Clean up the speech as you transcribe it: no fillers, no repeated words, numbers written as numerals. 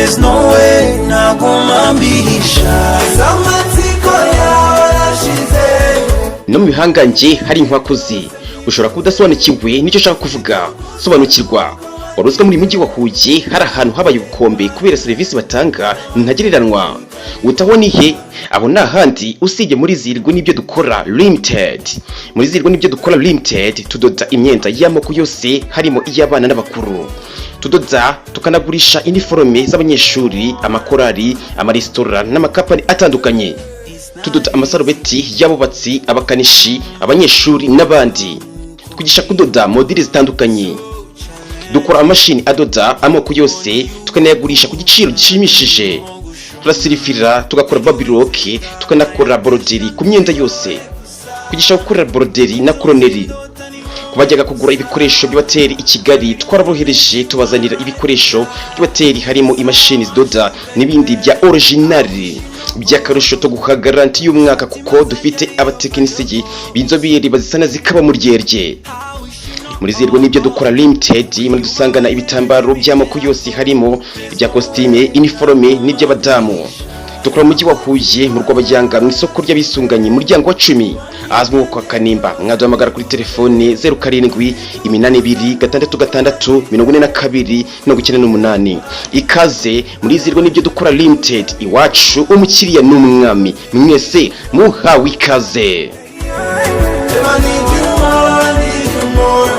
there's no way nagumambisha zamatsiko yawe yashize. No mu bihanganje hari inkwakuzi ushobora kudasobanukiwe nicyo shaka kuvuga. Sobanukirwa waruzwa muri mujyi wa Huye hari ahantu habaye ubukombe kubera serivisi batanga ntagereranwa. Utabonihe abo nahandi usije muri zirgo nibyo dukora limited. Muri zirgo nibyo dukora limited tudoda imyenda y'amoko yose harimo iy'abana n'abakuru. Tudoda tukanagurisha uniforme z'abanyeshuri, amakorari, amaresitora n'amakapani atandukanye. Tudoda amasarubeti y'abubatsi, abakanishi, abanyeshuri n'abandi. Twigisha kudoda modeli zitandukanye. Dukora amashini adoda amoko yose tukanayagurisha ku giciro gishimishije. Turasirifira, tugakora babiroke, tukanakora broderi ku myenda yose. Kugisha gukora broderi na koroneri. Kubajyaga kugura ibikoresho by'abateri i Kigali twarabohereje tubazanira ibikoresho by'abateri harimo imashini zidoda n'ibindi bya originali by'akarusho to guha garanti y'umwaka kuko dufite abatekinisiye b'inzobere bazisana zikaba mu ryerye. Muri zirgo nibyo dukora limited muri dusangana ibitambaro by'amoko yose harimo ibya costume, uniforme n'iby'abadamu. Dukora mu mujyi wa Huye mu Rwabajyanga mu isoko ry'abisunganye mu ryango wa 10 azwi nko kwa Kanimba. Mwaduhamagara kuri telefone 0782464298. Ikaze muri zirgo nibyo dukora limited, iwacu umukiriya n'umwami mwese muhawe ikaze. More,